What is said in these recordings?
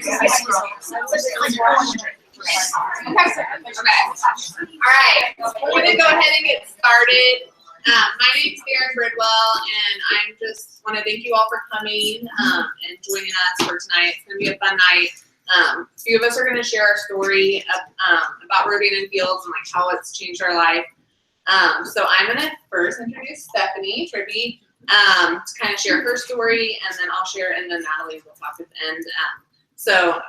right, we're going to go ahead and get started. My name's Erin Bridwell, and I just want to thank you all for coming and joining us for tonight. It's going to be a fun night. A few of us are going to share our story about Roading in Fields and like how it's changed our life. So I'm going to first introduce Stephanie Tribby to kind of share her story, and then I'll share, and then Natalie will talk at the end.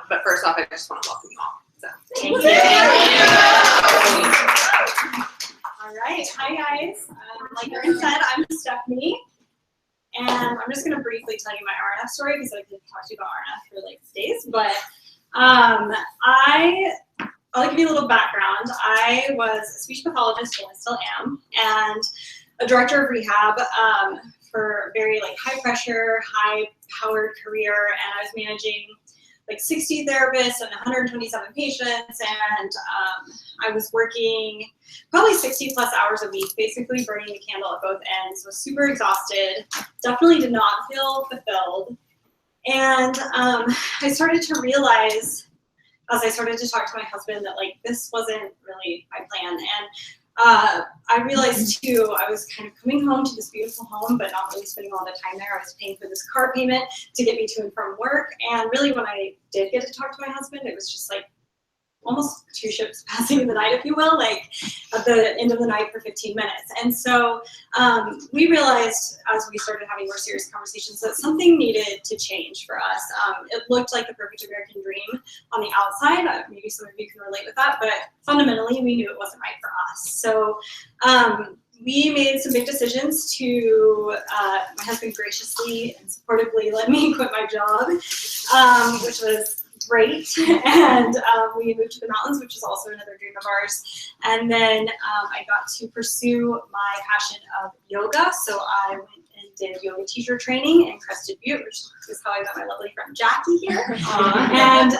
But first off, I just want to welcome you all. So thank you. All right, hi guys. Like Erin said, I'm Stephanie, and I'm just going to briefly tell you my R+F story because I could talk to you about R+F for like days. But I'll give you a little background. I was a speech pathologist, and I still am, and a director of rehab for a very like high pressure, high powered career, and I was managing like 60 therapists and 127 patients, and I was working probably 60 plus hours a week, basically burning the candle at both ends. Was super exhausted, definitely did not feel fulfilled, and I started to realize as I started to talk to my husband that like this wasn't really my plan. And I realized too, I was kind of coming home to this beautiful home, but not really spending all the time there. I was paying for this car payment to get me to and from work. And really when I did get to talk to my husband, it was just like almost two ships passing in the night, if you will, like at the end of the night for 15 minutes. And so we realized as we started having more serious conversations that something needed to change for us. It looked like the perfect American dream on the outside. Maybe some of you can relate with that, but fundamentally we knew it wasn't right for us. So we made some big decisions to, my husband graciously and supportively let me quit my job, which was great, and we moved to the mountains, which is also another dream of ours. And then I got to pursue my passion of yoga, so I went and did yoga teacher training in Crested Butte, which is how I met my lovely friend Jackie here. And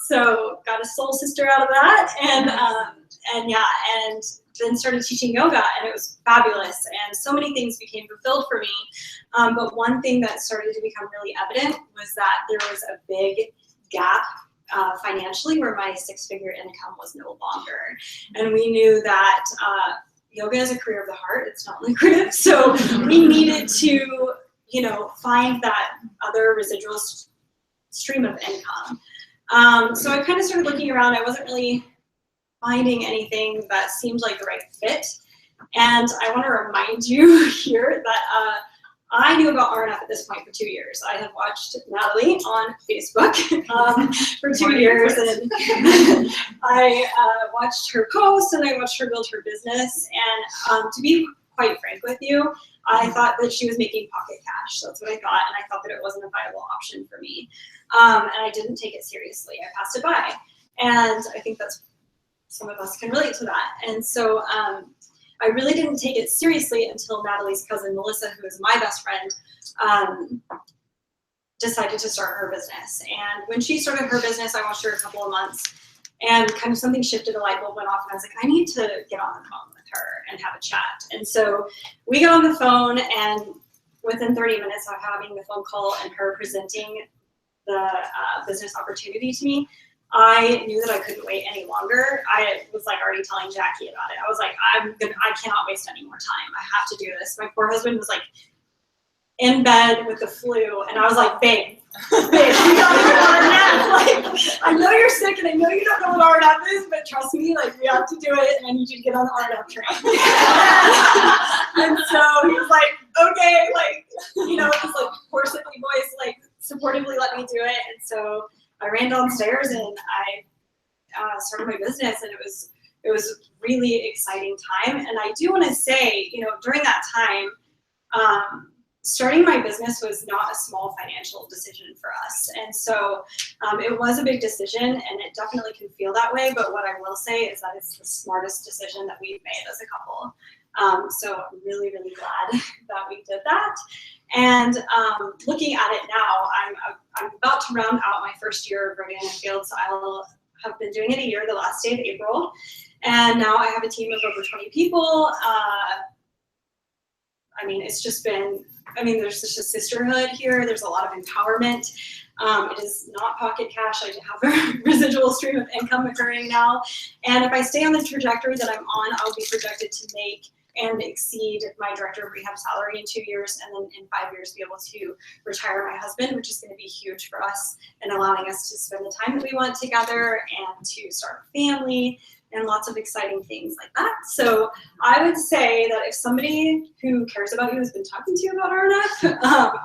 so got a soul sister out of that, and then started teaching yoga, and it was fabulous, and so many things became fulfilled for me. But one thing that started to become really evident was that there was a big gap financially where my six-figure income was no longer. And we knew that yoga is a career of the heart, it's not lucrative, so we needed to, find that other residual stream of income. So I kind of started looking around. I wasn't really finding anything that seemed like the right fit. And I want to remind you here that I knew about R+F at this point for 2 years. I had watched Natalie on Facebook for 2 years, and I watched her post and I watched her build her business. And to be quite frank with you, I thought that she was making pocket cash. That's what I thought, and I thought that it wasn't a viable option for me. And I didn't take it seriously. I passed it by. And I think that's some of us can relate to that. And so I really didn't take it seriously until Natalie's cousin, Melissa, who is my best friend, decided to start her business. And when she started her business, I watched her a couple of months, and kind of something shifted, a light bulb went off, and I was like, I need to get on the phone with her and have a chat. And so we got on the phone, and within 30 minutes of having the phone call and her presenting the business opportunity to me, I knew that I couldn't wait any longer. I was like already telling Jackie about it. I was like, I cannot waste any more time. I have to do this. My poor husband was like in bed with the flu, and I was like, babe, you don't know R+F. Like, I know you're sick, and I know you don't know what R+F is, but trust me, like, we have to do it, and I need you to get on the R+F train. And so he was like, okay, like, this like poor sickly voice, like supportively let me do it. And so I ran downstairs and I started my business, and it was really exciting time. And I do want to say, during that time, starting my business was not a small financial decision for us. And so it was a big decision, and it definitely can feel that way. But what I will say is that it's the smartest decision that we've made as a couple. So I'm really, really glad that we did that. And looking at it now, I'm about to round out my first year of Roading in Fields. I'll have been doing it a year, the last day of April. And now I have a team of over 20 people. I mean, it's just been I mean, there's such a sisterhood here. There's a lot of empowerment. It is not pocket cash. I have a residual stream of income occurring now. And if I stay on the trajectory that I'm on, I'll be projected to make and exceed my director of rehab salary in 2 years, and then in 5 years be able to retire my husband, which is going to be huge for us and allowing us to spend the time that we want together and to start a family and lots of exciting things like that. So I would say that if somebody who cares about you has been talking to you about R+F,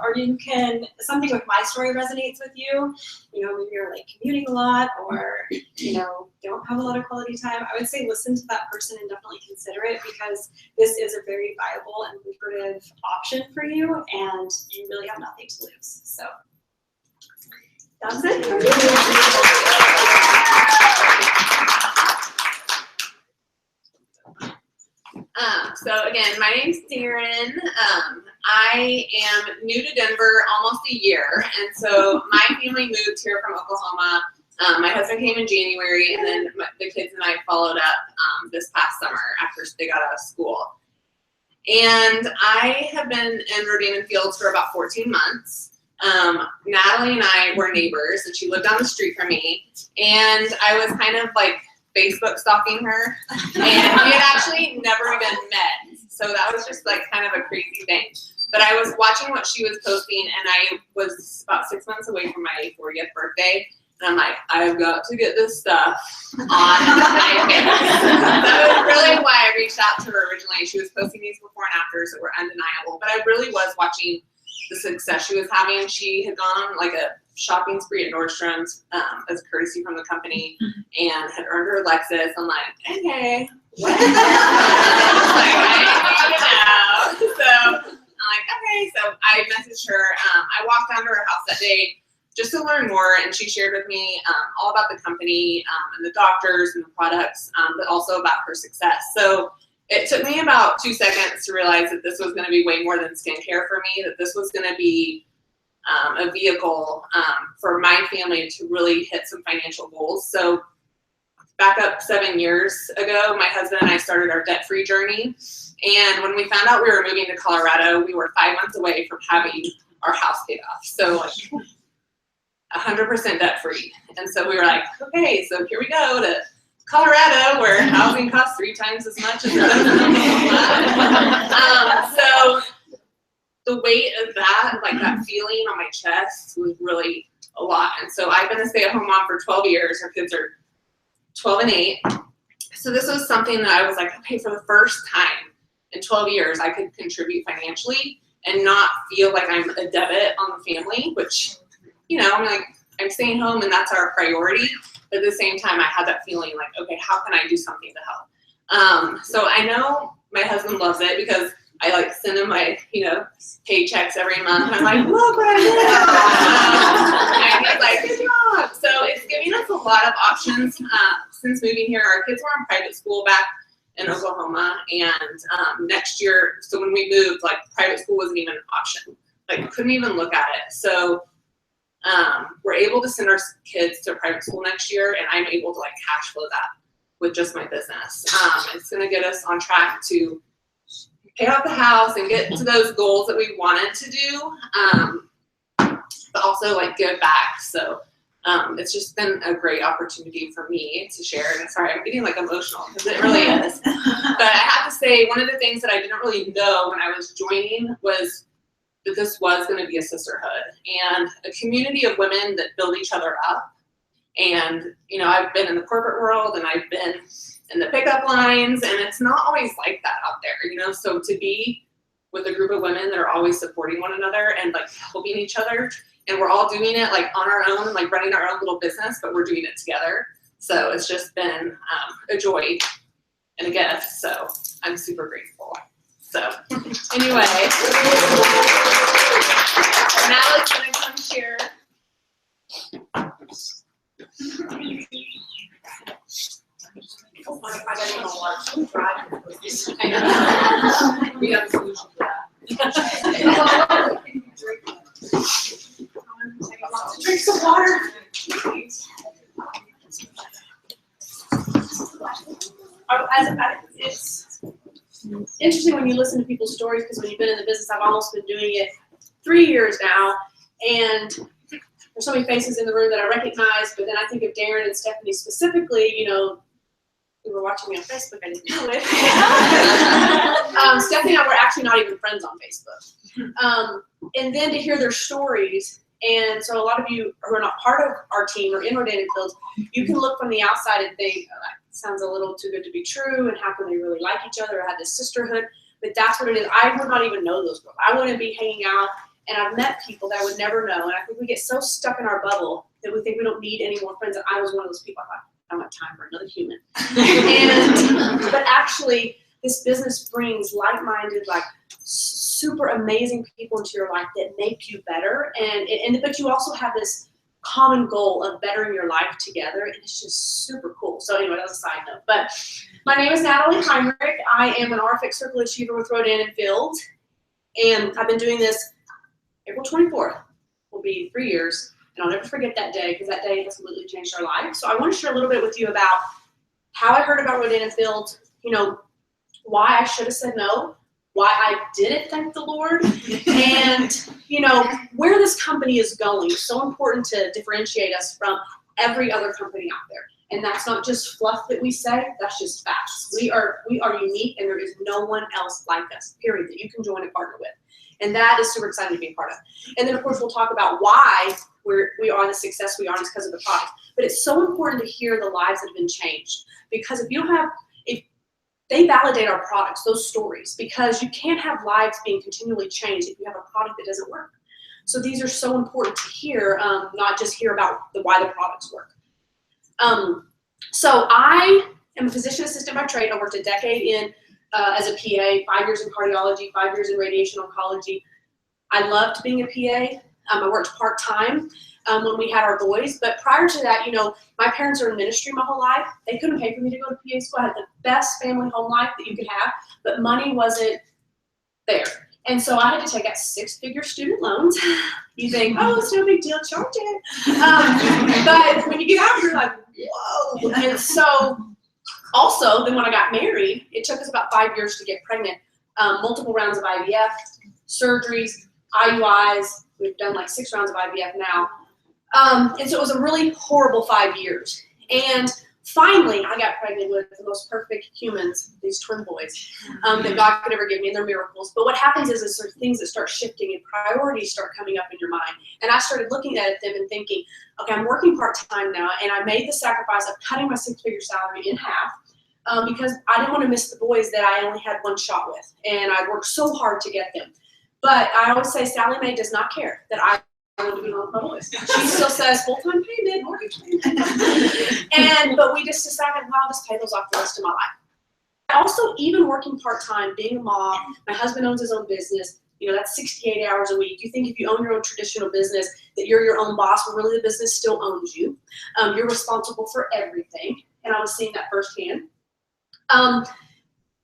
or you can, something with my story resonates with you, you know, maybe you're like commuting a lot or, you know, don't have a lot of quality time, I would say listen to that person and definitely consider it, because this is a very viable and lucrative option for you and you really have nothing to lose. So that's it for me. So again, my name's Darren. I am new to Denver almost a year, and so my family moved here from Oklahoma. My husband came in January, and then the kids and I followed up this past summer after they got out of school. And I have been in Rodin Fields for about 14 months. Natalie and I were neighbors, and she lived down the street from me, and I was kind of like Facebook stalking her, and we had actually never even met, so that was just like kind of a crazy thing. But I was watching what she was posting, and I was about 6 months away from my 40th birthday, and I'm like, I've got to get this stuff on my face. That was really why I reached out to her originally. She was posting these before and afters that were undeniable, but I really was watching the success she was having. She had gone on like a shopping spree at Nordstrom's as courtesy from the company and had earned her Lexus. I'm like, okay, what? Like, I know. So I'm like, okay. So I messaged her. I walked down to her house that day just to learn more, and she shared with me all about the company and the doctors and the products, but also about her success. So it took me about 2 seconds to realize that this was going to be way more than skincare for me, that this was going to be a vehicle for my family to really hit some financial goals. So back up 7 years ago, my husband and I started our debt-free journey. And when we found out we were moving to Colorado, we were 5 months away from having our house paid off. So like 100% debt-free. And so we were like, okay, so here we go to Colorado, where housing costs 3 times as much as it does in Oklahoma. So the weight of that, like that feeling on my chest, was really a lot. And so I've been a stay-at-home mom for 12 years. Our kids are 12 and 8. So this was something that I was like, okay, for the first time in 12 years, I could contribute financially and not feel like I'm a debit on the family, which, you know, I'm like, I'm staying home and that's our priority. But at the same time, I had that feeling like, okay, how can I do something to help? So I know my husband loves it because I like send him my, you know, paychecks every month. And I'm like, look what I did. And he's like, good job. So it's giving us a lot of options. Since moving here, our kids were in private school back in Oklahoma. And next year, so when we moved, like private school wasn't even an option. Like couldn't even look at it. So we're able to send our kids to private school next year, and I'm able to like cash flow that with just my business. It's going to get us on track to pay off the house and get to those goals that we wanted to do, but also like give back. So it's just been a great opportunity for me to share. And sorry, I'm getting like emotional because it really is. But I have to say, one of the things that I didn't really know when I was joining was that this was going to be a sisterhood and a community of women that build each other up. And, you know, I've been in the corporate world and I've been in the pickup lines, and it's not always like that out there, you know? So to be with a group of women that are always supporting one another and like helping each other, and we're all doing it like on our own and like running our own little business, but we're doing it together. So it's just been a joy and a gift. So I'm super grateful. So anyway, now it's gonna come share. We have a solution to that. Drink some water. interesting when you listen to people's stories, because when you've been in the business, I've almost been doing it 3 years now, and there's so many faces in the room that I recognize, but then I think of Darren and Stephanie specifically, you know, who were watching me on Facebook, I didn't know it. Stephanie and I were actually not even friends on Facebook. And then to hear their stories, and so a lot of you who are not part of our team or in Ordained Fields, you can look from the outside and think, oh, that sounds a little too good to be true, and how can they really like each other or have this sisterhood? But that's what it is. I would not even know those girls. I wouldn't be hanging out, and I've met people that I would never know, and I think we get so stuck in our bubble that we think we don't need any more friends, and I was one of those people. I thought, I don't have time for another human. But actually, this business brings like-minded, like super amazing people into your life that make you better, but you also have this common goal of bettering your life together, and it's just super cool. So anyway, that's a side note. But my name is Natalie Heinrich. I am an R+F Circle Achiever with Rodan & Fields, and I've been doing this. April 24th will be 3 years, and I'll never forget that day, because that day has completely changed our life. So I want to share a little bit with you about how I heard about Rodan & Fields, you know, why I should have said no, why I didn't, thank the Lord, and, you know, where this company is going. It's so important to differentiate us from every other company out there. And that's not just fluff that we say, that's just facts. We are unique, and there is no one else like us, period, that you can join and partner with. And that is super exciting to be a part of. And then, of course, we'll talk about why we are the success we are, and it's because of the product. But it's so important to hear the lives that have been changed, because if they validate our products, those stories, because you can't have lives being continually changed if you have a product that doesn't work. So these are so important to hear, not just hear about why the products work. So I am a physician assistant by trade. I worked a decade as a PA, 5 years in cardiology, 5 years in radiation oncology. I loved being a PA. I worked part-time when we had our boys, but prior to that, you know, my parents are in ministry my whole life. They couldn't pay for me to go to PA school. I had the best family home life that you could have, but money wasn't there. And so I had to take out 6-figure student loans. You think, oh, it's no big deal, charge it. But when you get out, you're like, whoa. And so also, then when I got married, it took us about 5 years to get pregnant. Multiple rounds of IVF, surgeries, IUIs. We've done like 6 rounds of IVF now. And so it was a really horrible 5 years. And finally, I got pregnant with the most perfect humans, these twin boys, that God could ever give me, and they're miracles. But what happens is there are things that start shifting and priorities start coming up in your mind. And I started looking at them and thinking, okay, I'm working part-time now, and I made the sacrifice of cutting my 6-figure salary in half because I didn't want to miss the boys that I only had one shot with. And I worked so hard to get them. But I always say Sally Mae does not care that I want to be home with my boys. She still says full-time payment, mortgage payment. But we just decided, wow, I'll just pay those off the rest of my life. Also, even working part-time, being a mom, my husband owns his own business. You know, that's 68 hours a week. You think if you own your own traditional business that you're your own boss, but really the business still owns you. You're responsible for everything. And I was seeing that firsthand.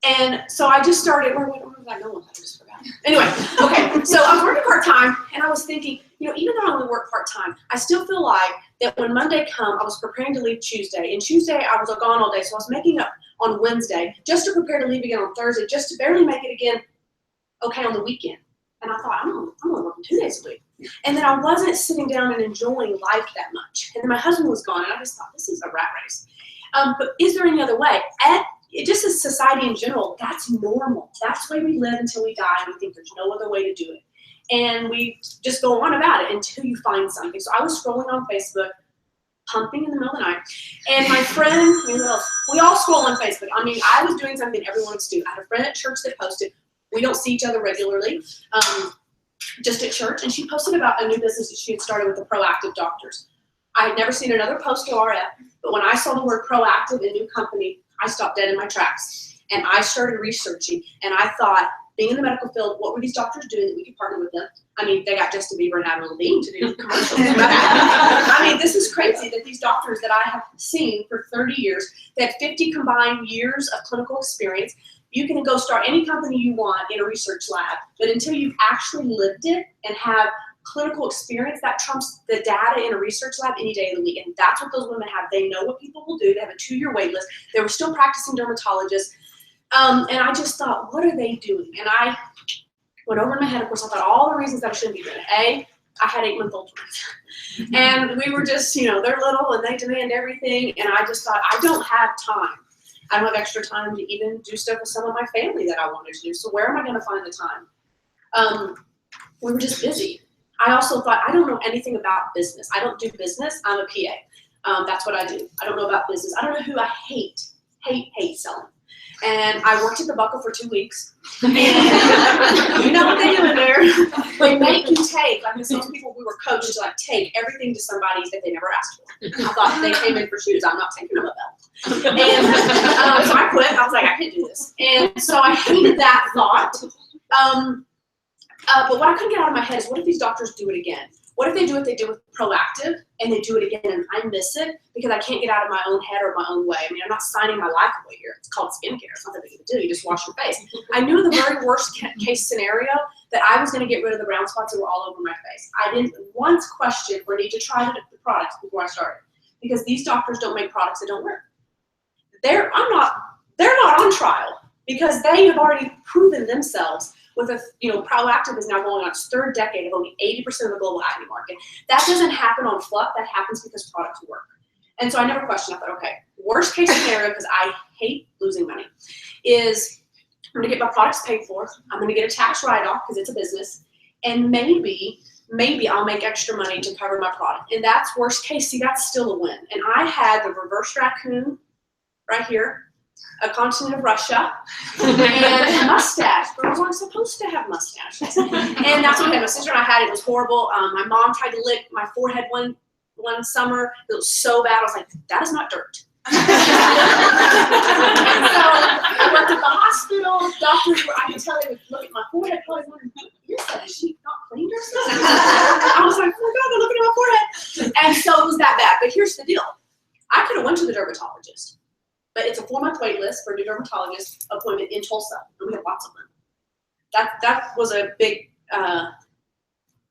And so I just started, where was I going with that? I just forgot. Anyway, okay, so I was working part-time, and I was thinking, you know, even though I only work part-time, I still feel like that when Monday come, I was preparing to leave Tuesday, and Tuesday I was gone all day, so I was making up on Wednesday just to prepare to leave again on Thursday, just to barely make it again okay on the weekend. And I thought, I'm only working 2 days a week. And then I wasn't sitting down and enjoying life that much. And then my husband was gone, and I just thought, this is a rat race. But is there any other way? Just as society in general, that's normal. That's the way we live until we die, and we think there's no other way to do it. And we just go on about it until you find something. So I was scrolling on Facebook, pumping in the middle of the night, and my friend, we all scroll on Facebook. I mean, I was doing something everyone was doing. I had a friend at church that posted. We don't see each other regularly, just at church, and she posted about a new business that she had started with the Proactive Doctors. I had never seen another post to R+F, but when I saw the word proactive and new company, I stopped dead in my tracks, and I started researching, and I thought, being in the medical field, what were these doctors doing that we could partner with them? I mean, they got Justin Bieber and Adam Levine to do commercials. I mean, this is crazy that these doctors that I have seen for 30 years, they have 50 combined years of clinical experience. You can go start any company you want in a research lab, but until you've actually lived it and have clinical experience, that trumps the data in a research lab any day of the week. And that's what those women have. They know what people will do. They have a 2-year wait list. They were still practicing dermatologists. And I just thought, what are they doing? And I went over in my head, of course, I thought all the reasons that I shouldn't be doing it. A, I had 8-month-old twins. And we were just, they're little and they demand everything. And I just thought, I don't have time. I don't have extra time to even do stuff with some of my family that I wanted to do. So where am I going to find the time? We were just busy. I also thought, I don't know anything about business. I don't do business. I'm a PA. That's what I do. I don't know about business. I don't know who I hate selling. And I worked at the Buckle for 2 weeks. And you know what they do in there. They make you take, like with some people we were coached to like take everything to somebody that they never asked for. I thought they came in for shoes. I'm not taking them a belt. And so I quit. I was like, I can't do this. And so I hated that thought. But what I couldn't get out of my head is, what if these doctors do it again? What if they do what they did with Proactive and they do it again and I miss it because I can't get out of my own head or my own way? I mean, I'm not signing my life away here. It's called skincare. It's not that big of a deal. You just wash your face. I knew the very worst case scenario that I was going to get rid of the brown spots that were all over my face. I didn't once question or need to try the products before I started, because these doctors don't make products that don't work. They're not on trial because they have already proven themselves. With Proactive is now going on its 3rd decade of owning 80% of the global acne market. That doesn't happen on fluff. That happens because products work. And so I never questioned. I thought, okay, worst case scenario, because I hate losing money, is I'm going to get my products paid for. I'm going to get a tax write-off because it's a business. And maybe I'll make extra money to cover my product. And that's worst case. See, that's still a win. And I had the reverse raccoon right here, a continent of Russia, and a mustache. Girls aren't supposed to have mustaches. And that's okay. My sister and I had it. It was horrible. My mom tried to lick my forehead one summer. It was so bad. I was like, that is not dirt. And so I went to the hospital. Doctors I could tell they would look at my forehead, probably wondering, is she not cleaned herself? I was like, oh my God, they're looking at my forehead. And so it was that bad. But here's the deal. I could have went to the dermatologist. But it's a 4-month wait list for a new dermatologist appointment in Tulsa, and we have lots of them. That was a big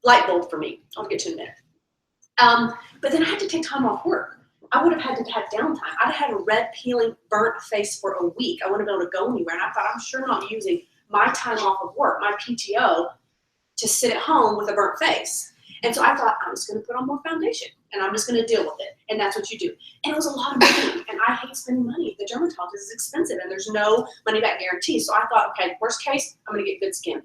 light bulb for me. I'll get to in a minute. But then I had to take time off work. I would have had to have downtime. I'd have had a red, peeling, burnt face for a week. I wouldn't have been able to go anywhere. And I thought, I'm sure not using my time off of work, my PTO, to sit at home with a burnt face. And so I thought, I'm just going to put on more foundation, and I'm just going to deal with it. And that's what you do. And it was a lot of money, and I hate spending money. The dermatologist is expensive, and there's no money-back guarantee. So I thought, okay, worst case, I'm going to get good skin.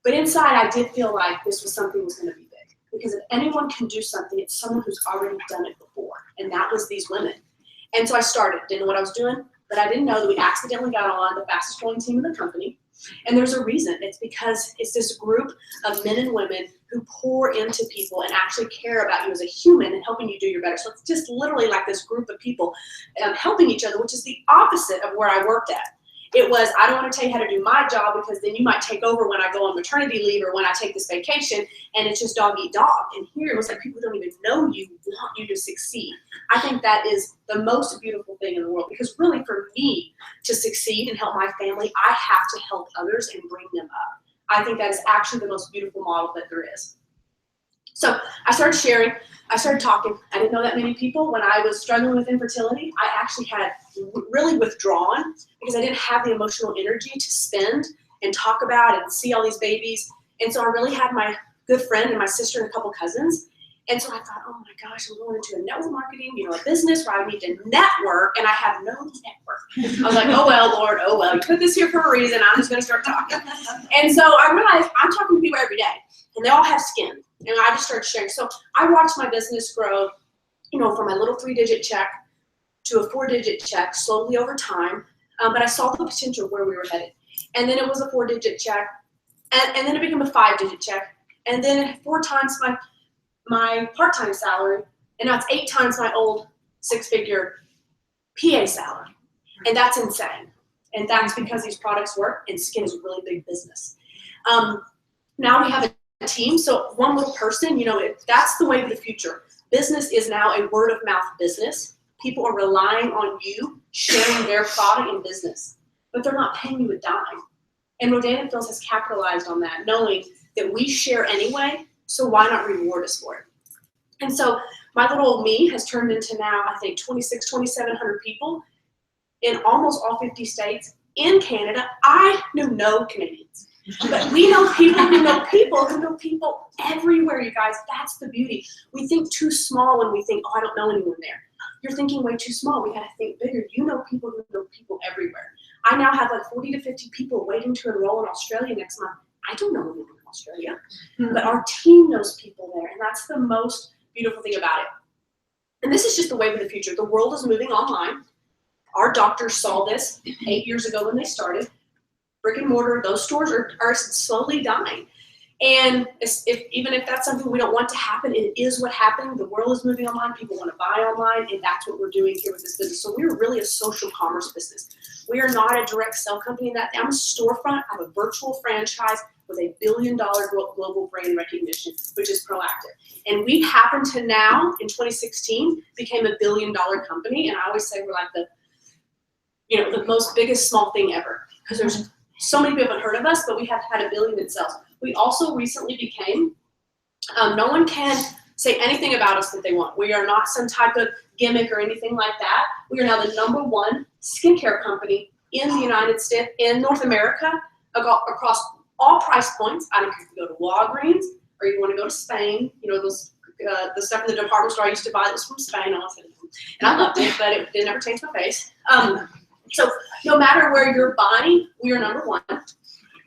But inside, I did feel like this was something that was going to be big. Because if anyone can do something, it's someone who's already done it before. And that was these women. And so I started. Didn't know what I was doing, but I didn't know that we accidentally got on the fastest growing team in the company. And there's a reason. It's because it's this group of men and women who pour into people and actually care about you as a human and helping you do your better. So it's just literally like this group of people helping each other, which is the opposite of where I worked at. It was, I don't want to tell you how to do my job because then you might take over when I go on maternity leave or when I take this vacation, and it's just dog eat dog. And here it was like people who don't even know you want you to succeed. I think that is the most beautiful thing in the world, because really for me to succeed and help my family, I have to help others and bring them up. I think that is actually the most beautiful model that there is. So I started sharing, I started talking. I didn't know that many people. When I was struggling with infertility, I actually had really withdrawn because I didn't have the emotional energy to spend and talk about and see all these babies. And so I really had my good friend and my sister and a couple cousins. And so I thought, oh my gosh, I'm going into a network marketing, a business where I need to network, and I have no network. I was like, oh well, Lord, oh well, you put this here for a reason. I'm just going to start talking. And so I realized I'm talking to people every day, and they all have skin. And I just started sharing. So I watched my business grow, from a little 3-digit check to a 4-digit check slowly over time. But I saw the potential where we were headed. And then it was a 4-digit check. And then it became a 5-digit check. And then 4 times my part-time salary. And now it's 8 times my old 6-figure PA salary. And that's insane. And that's because these products work, and skin is a really big business. Now we have a team, so one little person, that's the way of the future. Business is now a word-of-mouth business. People are relying on you sharing their product in business, but they're not paying you a dime. And Rodan Fills has capitalized on that, knowing that we share anyway, so why not reward us for it? And so my little old me has turned into now, I think, 2,600, 2,700 people in almost all 50 states, in Canada, I knew no Canadians. But we know people who know people who know people everywhere, you guys. That's the beauty. We think too small when we think, oh, I don't know anyone there. You're thinking way too small. We got to think bigger. You know people who know people everywhere. I now have like 40 to 50 people waiting to enroll in Australia next month. I don't know anyone in Australia, but our team knows people there, and that's the most beautiful thing about it. And this is just the wave of the future. The world is moving online. Our doctors saw this 8 years ago when they started. Brick and mortar, those stores are slowly dying. And even if that's something we don't want to happen, it is what's happening. The world is moving online. People want to buy online, and that's what we're doing here with this business. So we're really a social commerce business. We are not a direct sell company in that. I'm a storefront. I have a virtual franchise with $1 billion global brand recognition, which is Proactive. And we happen to now, in 2016, became $1 billion company. And I always say we're like the most biggest small thing ever, because there's so many people have heard of us, but we have had $1 billion in sales. We also recently became, no one can say anything about us that they want. We are not some type of gimmick or anything like that. We are now the #1 skincare company in the United States, in North America, across all price points. I don't care if you go to Walgreens or you want to go to Spain. You know, those the stuff in the department store I used to buy that was from Spain. And I loved it, but it didn't ever change my face. So no matter where you're buying, we are #1.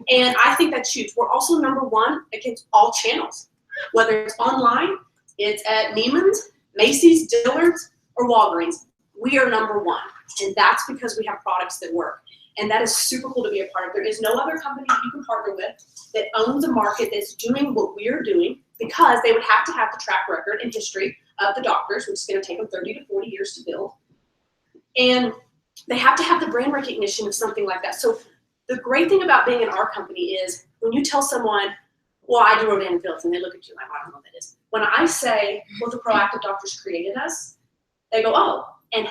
And I think that's huge. We're also #1 against all channels, whether it's online, it's at Neiman's, Macy's, Dillard's, or Walgreens. We are #1. And that's because we have products that work. And that is super cool to be a part of. There is no other company you can partner with that owns a market that's doing what we're doing, because they would have to have the track record and history of the doctors, which is going to take them 30 to 40 years to build. And they have to have the brand recognition of something like that. So the great thing about being in our company is when you tell someone, well, I do Rodan and Fields, and they look at you like, I don't know what that is. When I say, well, the Proactive doctors created us, they go, oh, and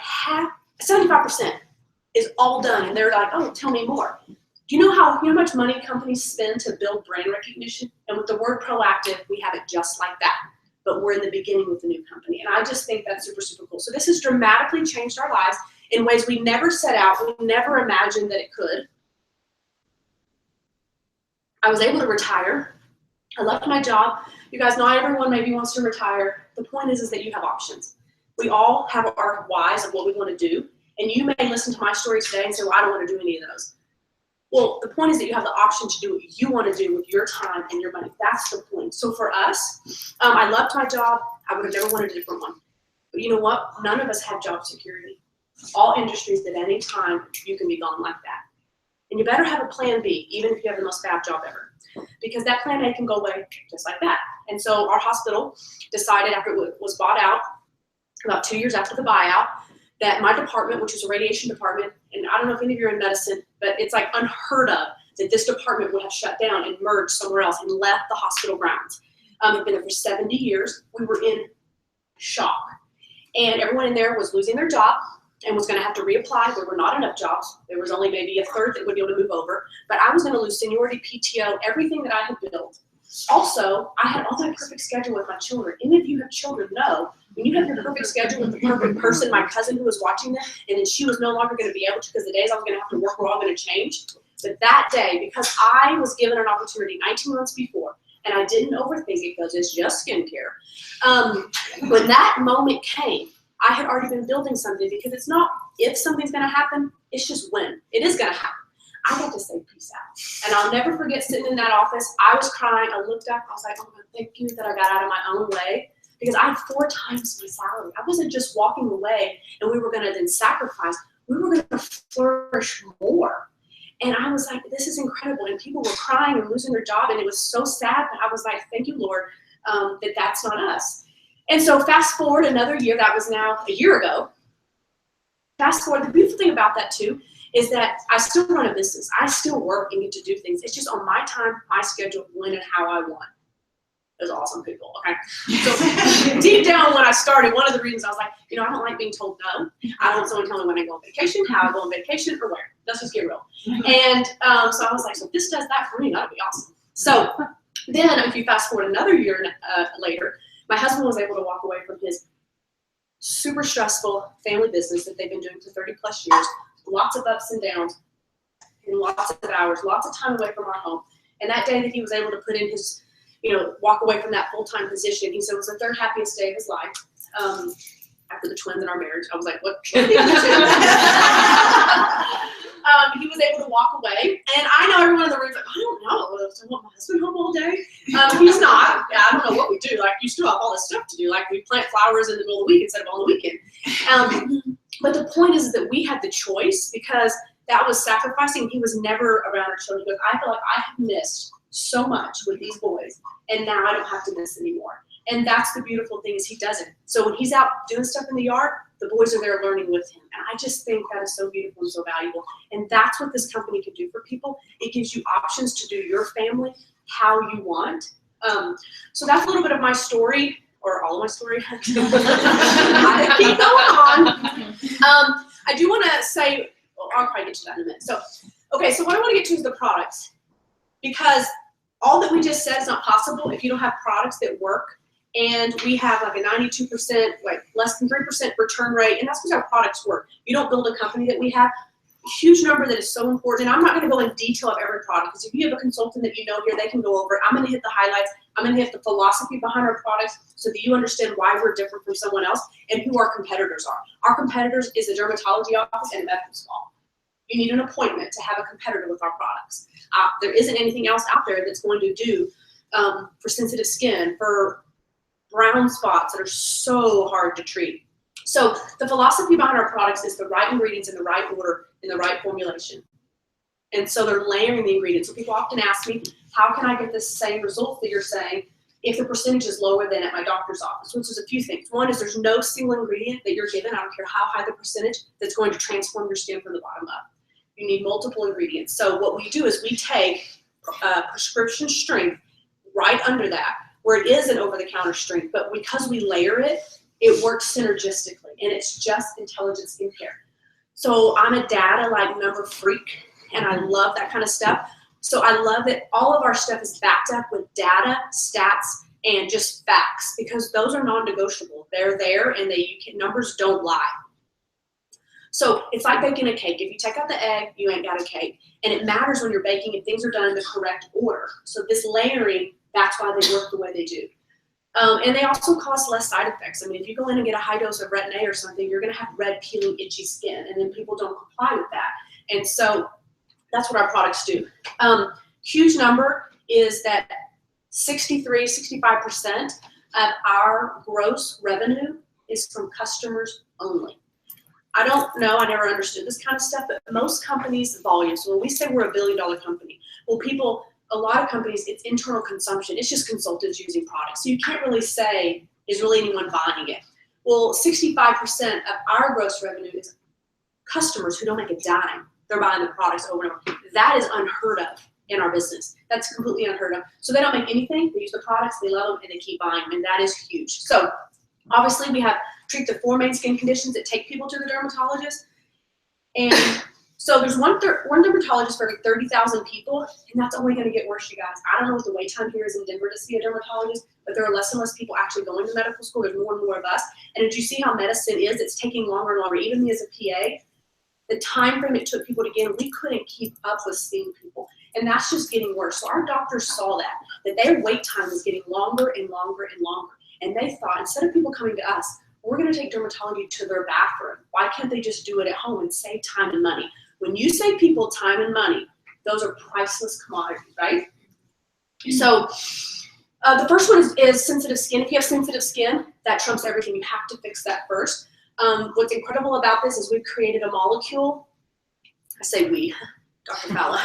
75% is all done. And they're like, oh, tell me more. Do you know how much money companies spend to build brand recognition? And with the word Proactive, we have it just like that. But we're in the beginning with the new company. And I just think that's super, super cool. So this has dramatically changed our lives in ways we never set out. We never imagined that it could. I was able to retire. I left my job. You guys, not everyone maybe wants to retire. The point is that you have options. We all have our whys of what we want to do. And you may listen to my story today and say, well, I don't want to do any of those. Well, the point is that you have the option to do what you want to do with your time and your money. That's the point. So for us, I loved my job. I would have never wanted a different one. But you know what? None of us have job security. All industries, at any time, you can be gone like that. And you better have a plan B, even if you have the most fab job ever, because that plan A can go away just like that. And so our hospital decided, after it was bought out, about 2 years after the buyout, that my department, which was a radiation department, and I don't know if any of you are in medicine, but it's like unheard of that this department would have shut down and merged somewhere else and left the hospital grounds. It'd been there for 70 years. We were in shock. And everyone in there was losing their job and was going to have to reapply. There were not enough jobs. There was only maybe a third that would be able to move over. But I was going to lose seniority, PTO, everything that I had built. Also, I had all my perfect schedule with my children. Any of you have children know, when you have your perfect schedule with the perfect person, my cousin who was watching them, and then she was no longer going to be able to, because the days I was going to have to work were all going to change. But that day, because I was given an opportunity 19 months before, and I didn't overthink it because it's just skincare, when that moment came, I had already been building something, because it's not if something's going to happen, it's just when. It is going to happen. I got to say peace out. And I'll never forget sitting in that office. I was crying. I looked up. I was like, oh, God, thank you that I got out of my own way, because I had 4 times my salary. I wasn't just walking away and we were going to then sacrifice. We were going to flourish more. And I was like, this is incredible. And people were crying and losing their job. And it was so sad. But I was like, thank you, Lord, that that's not us. And so fast forward another year. That was now a year ago. Fast forward. The beautiful thing about that, too, is that I still run a business. I still work and get to do things. It's just on my time, my schedule, when and how I want. Those are awesome people, okay? So deep down when I started, one of the reasons I was like, I don't like being told no. I want someone to tell me when I go on vacation, how I go on vacation, or where. Let's just get real. And so I was like, so if this does that for me, that'd be awesome. So then if you fast forward another year later, my husband was able to walk away from his super stressful family business that they've been doing for 30 plus years. Lots of ups and downs. and lots of hours, lots of time away from our home. And that day that he was able to put in his, walk away from that full-time position, he said it was the third happiest day of his life. After the twins in our marriage, I was like, what? He was able to walk away, and I know everyone in the room's like, I don't know, I want my husband home all day. He's not. Yeah, I don't know what we do. Like, you still have all this stuff to do. Like, we plant flowers in the middle of the week instead of on the weekend. But the point is that we had the choice, because that was sacrificing. He was never around our children. Because I feel like I have missed so much with these boys, and now I don't have to miss anymore. And that's the beautiful thing, is he doesn't. So when he's out doing stuff in the yard, the boys are there learning with him. And I just think that is so beautiful and so valuable. And that's what this company can do for people. It gives you options to do your family how you want. So that's a little bit of my story, or all of my story. I keep going on. I do want to say, well, I'll probably get to that in a minute. So what I want to get to is the products. Because all that we just said is not possible if you don't have products that work. And we have like a 92%, like less than 3% return rate, and that's because our products work. You don't build a company that we have. A huge number that is so important. And I'm not going to go in detail of every product, because if you have a consultant that you know here, they can go over it. I'm going to hit the highlights. I'm going to hit the philosophy behind our products so that you understand why we're different from someone else and who our competitors are. Our competitors is a dermatology office and a medical school. You need an appointment to have a competitor with our products. There isn't anything else out there that's going to do for sensitive skin, for brown spots that are so hard to treat. So the philosophy behind our products is the right ingredients in the right order in the right formulation. And so they're layering the ingredients. So people often ask me, how can I get the same results that you're saying if the percentage is lower than at my doctor's office? Which is a few things. One is there's no single ingredient that you're given, I don't care how high the percentage, that's going to transform your skin from the bottom up. You need multiple ingredients. So what we do is we take prescription strength right under that, where it is an over-the-counter strength, but because we layer it, it works synergistically, and it's just intelligent skincare. So I'm a data number freak, and I love that kind of stuff. So I love that all of our stuff is backed up with data, stats, and just facts, because those are non-negotiable. They're there, and numbers don't lie. So it's like baking a cake. If you take out the egg, you ain't got a cake. And it matters when you're baking if things are done in the correct order. So this layering, that's why they work the way they do. And they also cause less side effects. I mean, if you go in and get a high dose of Retin-A or something, you're going to have red, peeling, itchy skin, and then people don't comply with that. And so that's what our products do. Huge number is that 65% of our gross revenue is from customers only. I don't know, I never understood this kind of stuff, but most companies' volume, so when we say we're $1 billion company, well, a lot of companies, it's internal consumption. It's just consultants using products. So you can't really say, is really anyone buying it? Well, 65% of our gross revenue is customers who don't make a dime. They're buying the products over and over. That is unheard of in our business. That's completely unheard of. So they don't make anything. They use the products, they love them, and they keep buying them, and that is huge. So obviously we treat the 4 main skin conditions that take people to the dermatologist. And so there's one dermatologist for every 30,000 people, and that's only going to get worse, you guys. I don't know what the wait time here is in Denver to see a dermatologist, but there are less and less people actually going to medical school. There's more and more of us. And did you see how medicine is? It's taking longer and longer. Even me as a PA, the time frame it took people to get in, we couldn't keep up with seeing people. And that's just getting worse. So our doctors saw that their wait time was getting longer and longer and longer. And they thought, instead of people coming to us, we're going to take dermatology to their bathroom. Why can't they just do it at home and save time and money? When you save people time and money, those are priceless commodities, right? So the first one is sensitive skin. If you have sensitive skin, that trumps everything. You have to fix that first. What's incredible about this is we've created a molecule. I say we, Dr. Falla.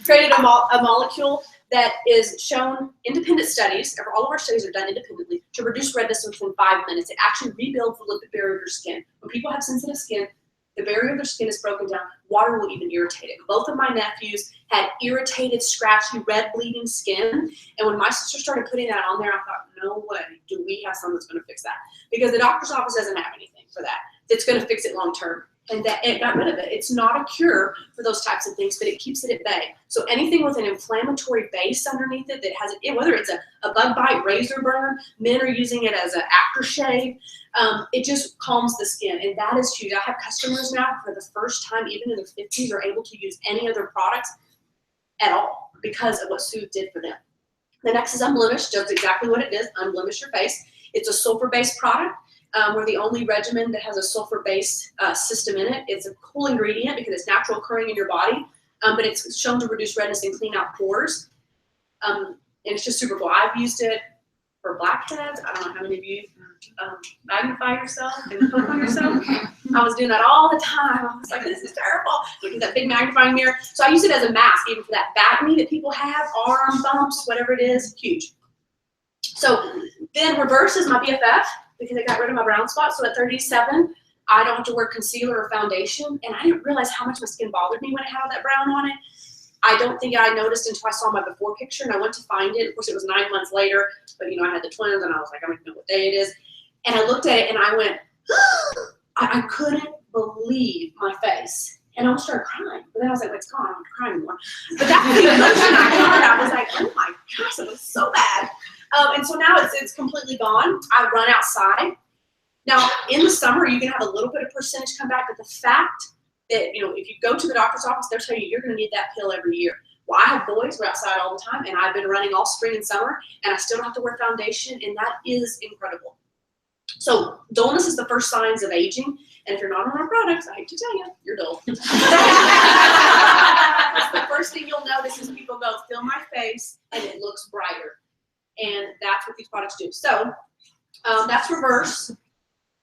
Created a molecule that is shown independent studies, all of our studies are done independently, to reduce redness within 5 minutes. It actually rebuilds the lipid barrier of your skin. When people have sensitive skin, the barrier of their skin is broken down. Water will even irritate it. Both of my nephews had irritated, scratchy, red, bleeding skin. And when my sister started putting that on there, I thought, no way do we have something that's going to fix that. Because the doctor's office doesn't have anything for that that's going to fix it long term. And it got rid of it. It's not a cure for those types of things, but it keeps it at bay. So anything with an inflammatory base underneath it that has it, whether it's a bug bite, razor burn, men are using it as an aftershave, it just calms the skin, and that is huge. I have customers now for the first time, even in their 50s, are able to use any other products at all because of what Soothe did for them. The next is Unblemished, does exactly what it is, unblemish your face. It's a sulfur-based product. We're the only regimen that has a sulfur-based system in it. It's a cool ingredient because it's natural occurring in your body, but it's shown to reduce redness and clean out pores. And it's just super cool. I've used it for blackheads. I don't know how many of you magnify yourself and click on yourself. I was doing that all the time. I was like, this is terrible. Look at that big magnifying mirror. So I use it as a mask, even for that back knee that people have, arm bumps, whatever it is, huge. So then Reverse is my BFF because I got rid of my brown spots. So at 37, I don't have to wear concealer or foundation. And I didn't realize how much my skin bothered me when it had all that brown on it. I don't think I noticed until I saw my before picture, and I went to find it. Of course, it was 9 months later, but I had the twins, and I was like, I don't even know what day it is. And I looked at it, and I went, I couldn't believe my face. And I almost started crying. But then I was like, well, it's gone. I'm not crying anymore. But that was the emotion I had. I was like, oh my gosh, it was so bad. And so now it's completely gone. I run outside. Now, in the summer, you can have a little bit of percentage come back, but the fact that, if you go to the doctor's office, they'll tell you you're going to need that pill every year. Well, I have boys who are outside all the time, and I've been running all spring and summer, and I still don't have to wear foundation, and that is incredible. So dullness is the first signs of aging, and if you're not on our products, I hate to tell you, you're dull. That's the first thing you'll notice is people go, feel my face, and it looks brighter. And that's what these products do. So that's Reverse.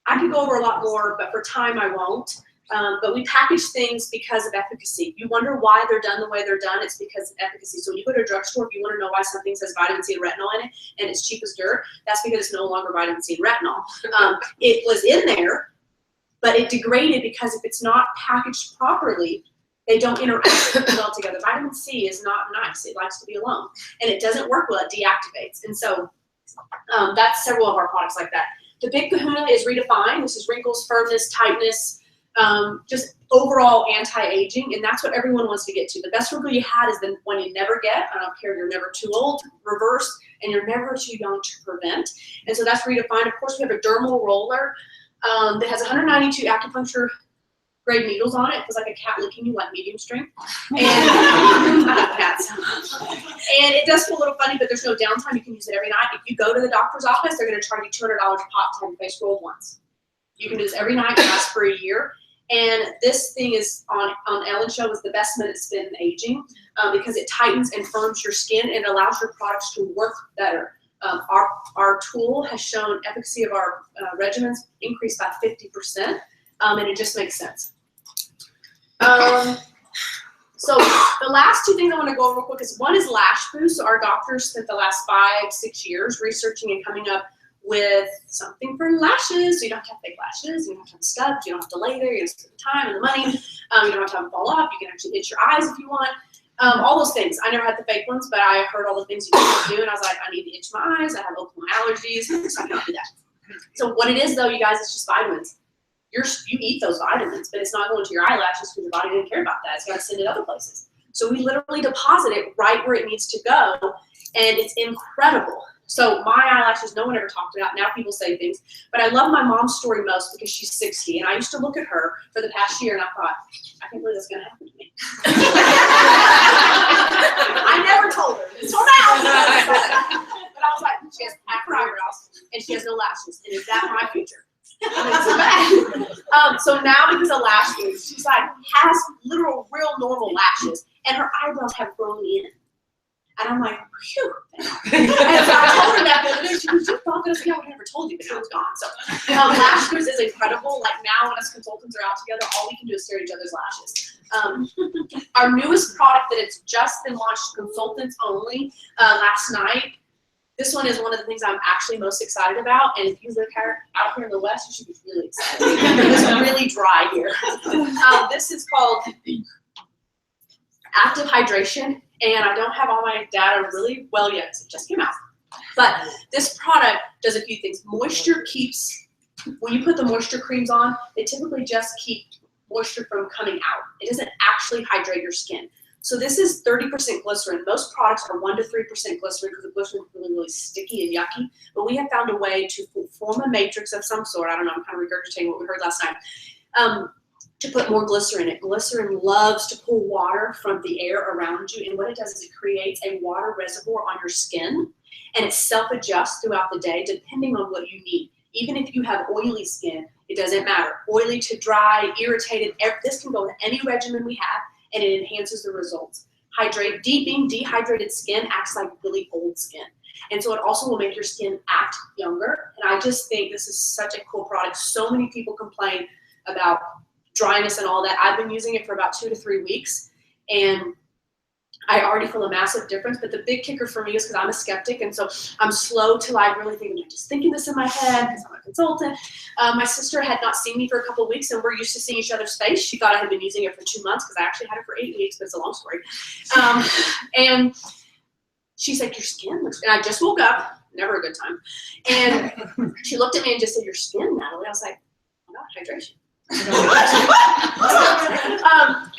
I could go over a lot more, but for time I won't. But we package things because of efficacy. You wonder why they're done the way they're done. It's because of efficacy. So when you go to a drugstore, if you want to know why something says vitamin C and retinol in it, and it's cheap as dirt, that's because it's no longer vitamin C and retinol. It was in there, but it degraded because if it's not packaged properly, they don't interact well together. Vitamin C is not nice. It likes to be alone. And it doesn't work well. It deactivates. And so that's several of our products like that. The big kahuna is Redefine. This is wrinkles, firmness, tightness, just overall anti-aging, and that's what everyone wants to get to. The best wrinkle you had is the one you never get. I don't care if you're never too old, Reverse, and you're never too young to prevent. And so that's Redefine. Of course, we have a dermal roller that has 192 acupuncture grade needles on it. It feels like a cat licking you, like medium strength. And I have cats. And it does feel a little funny, but there's no downtime. You can use it every night. If you go to the doctor's office, they're going to charge you $200 a pop to have your face rolled once. You can do this every night. It lasts for a year. And this thing is on Ellen's show was the best minute spent in aging because it tightens and firms your skin and allows your products to work better. Our tool has shown efficacy of our regimens increased by 50%, and it just makes sense. So the last two things I want to go over real quick is one is lash boost. So our doctors spent the last 5-6 years researching and coming up with something for lashes. So you don't have to have fake lashes, you don't have to have studs, you don't have to lay there, you don't spend the time and the money, you don't have to have them fall off, you can actually itch your eyes if you want. All those things. I never had the fake ones, but I heard all the things you can do, and I was like, I need to itch my eyes, I have open allergies, so I can't do that. So what it is though, you guys, it's just vitamins. You eat those vitamins, but it's not going to your eyelashes because your body didn't care about that. It's got to send it other places. So we literally deposit it right where it needs to go, and it's incredible. So my eyelashes, no one ever talked about. Now people say things. But I love my mom's story most because she's 60. And I used to look at her for the past year and I thought, I can't believe that's going to happen to me. I never told her. Until now. But I was like, she has half her eyebrows and she has no lashes. And is that my future? So now because of lash boost, she's like, has literal, real normal lashes. And her eyebrows have grown in. And I'm like, phew. And so I told her that the other day. She goes, you thought that I would never told you, but now it's gone. So lash boost is incredible. Like now when us consultants are out together, all we can do is stare at each other's lashes. Our newest product that it's just been launched to consultants only last night. This one is one of the things I'm actually most excited about. And if you live out here in the West, you should be really excited. It's really dry here. This is called Active Hydration. And I don't have all my data really well yet because it just came out. But this product does a few things. Moisture keeps, when you put the moisture creams on, they typically just keep moisture from coming out. It doesn't actually hydrate your skin. So this is 30% glycerin. Most products are 1 to 3% glycerin because the glycerin is really, really sticky and yucky. But we have found a way to form a matrix of some sort. I don't know, I'm kind of regurgitating what we heard last night. To put more glycerin in it. Glycerin loves to pull water from the air around you, and what it does is it creates a water reservoir on your skin, and it self-adjusts throughout the day depending on what you need. Even if you have oily skin, it doesn't matter. Oily to dry, irritated, this can go with any regimen we have, and it enhances the results. Being dehydrated skin acts like really old skin. And so it also will make your skin act younger. And I just think this is such a cool product. So many people complain about dryness and all that. I've been using it for about 2 to 3 weeks, and I already feel a massive difference. But the big kicker for me is because I'm a skeptic, and so I'm slow to like really think, I'm just thinking this in my head because I'm a consultant. My sister had not seen me for a couple of weeks, and we're used to seeing each other's face. She thought I had been using it for 2 months because I actually had it for 8 weeks, but it's a long story. And she's like, your skin looks, and I just woke up, never a good time. And she looked at me and just said, your skin, Natalie. I was like, oh my God, hydration.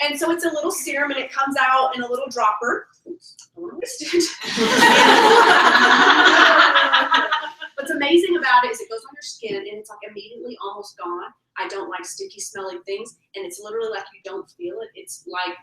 And so it's a little serum, and it comes out in a little dropper. Oops, I don't want to waste it. What's amazing about it is it goes on your skin, and it's like immediately almost gone. I don't like sticky, smelly things, and it's literally like you don't feel it. It's like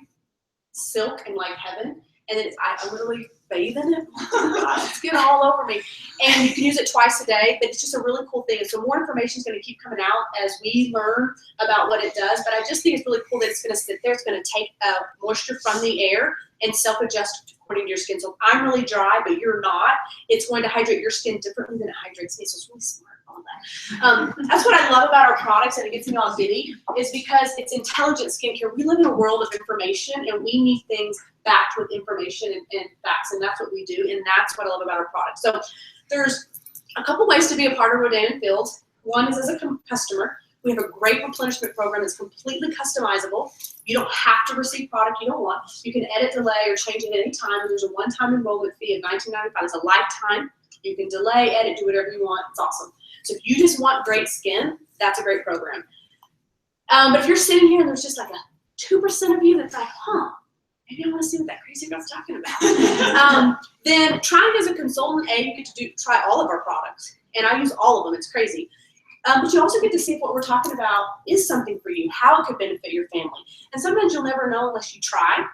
silk and like heaven. And then I literally bathe in it. Oh my gosh, it's getting all over me. And you can use it twice a day, but it's just a really cool thing. And so more information is going to keep coming out as we learn about what it does. But I just think it's really cool that it's going to sit there. It's going to take moisture from the air and self-adjust according to your skin. So if I'm really dry, but you're not, it's going to hydrate your skin differently than it hydrates me. So it's really smart. That's what I love about our products, and it gets me all giddy, is because it's intelligent skincare. We live in a world of information, and we need things backed with information and facts, and that's what we do, and that's what I love about our products. So there's a couple ways to be a part of Rodan & Fields. One is as a customer. We have a great replenishment program that's completely customizable. You don't have to receive product you don't want. You can edit, delay, or change it any time. There's a one-time enrollment fee of $19.95. It's a lifetime. You can delay, edit, do whatever you want. It's awesome. So if you just want great skin, that's a great program. But if you're sitting here and there's just like a 2% of you that's like, maybe I want to see what that crazy girl's talking about. Then trying as a consultant, you get to try all of our products. And I use all of them. It's crazy. But you also get to see if what we're talking about is something for you, how it could benefit your family. And sometimes you'll never know unless you try.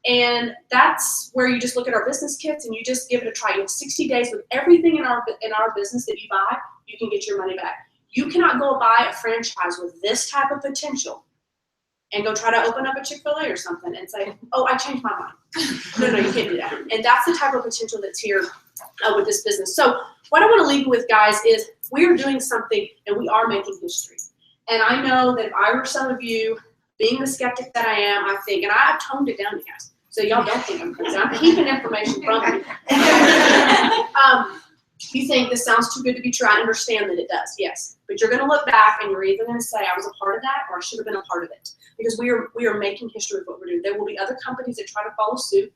And that's where you just look at our business kits and you just give it a try. You have 60 days with everything in our business that you buy, you can get your money back. You cannot go buy a franchise with this type of potential and go try to open up a Chick-fil-A or something and say, oh, I changed my mind. No, you can't do that. And that's the type of potential that's here with this business. So what I want to leave you with, guys, is we are doing something and we are making history. And I know that if I were some of you, being the skeptic that I am, I think, and I've toned it down, you guys, so y'all don't think I'm crazy. I'm keeping information from you. You think this sounds too good to be true. I understand that it does, yes. But you're going to look back and you're either going to say, I was a part of that, or I should have been a part of it. Because we are making history with what we're doing. There will be other companies that try to follow suit,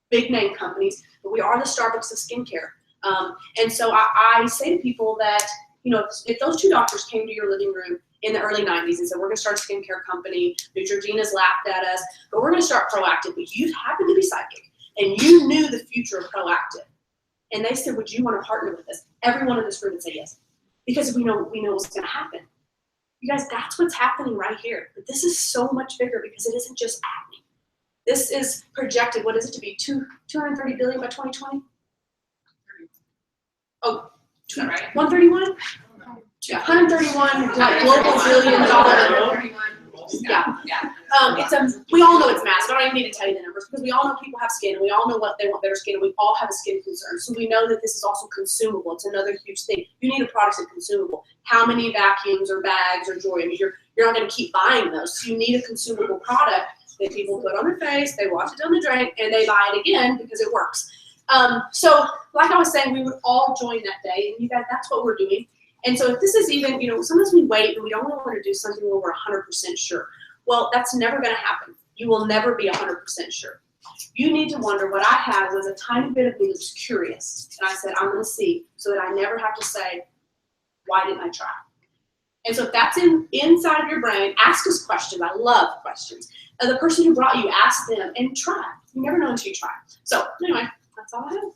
big name companies, but we are the Starbucks of skincare. And so I say to people that, you know, if those two doctors came to your living room in the early 90s and said, we're going to start a skincare company, Neutrogena's laughed at us, but we're going to start Proactive. But you happen to be psychic, and you knew the future of Proactive. And they said, would you want to partner with us? Everyone in this room would say yes, because we know what's going to happen. You guys, that's what's happening right here. But this is so much bigger because it isn't just acne. This is projected, what is it to be, 230 billion by 2020? Oh, Is that right? 131? Yeah, 131 global billion dollar. Yeah. We all know it's massive. I don't even need to tell you the numbers because we all know people have skin and we all know what they want better skin and we all have a skin concern. So we know that this is also consumable. It's another huge thing. You need a product that's consumable. How many vacuums or bags or jewelry? I mean, you're not going to keep buying those. So you need a consumable product that people put on their face, they wash it down the drain, and they buy it again because it works. So like I was saying, we would all join that day, and you guys, that's what we're doing. And so if this is even, you know, sometimes we wait and we don't really want to do something where we're 100% sure. Well, that's never going to happen. You will never be 100% sure. You need to wonder. What I had was a tiny bit of me that was curious. And I said, I'm going to see, so that I never have to say, why didn't I try? And so if that's inside of your brain, ask us questions. I love questions. The person who brought you, ask them and try. You never know until you try. So anyway, that's all I have.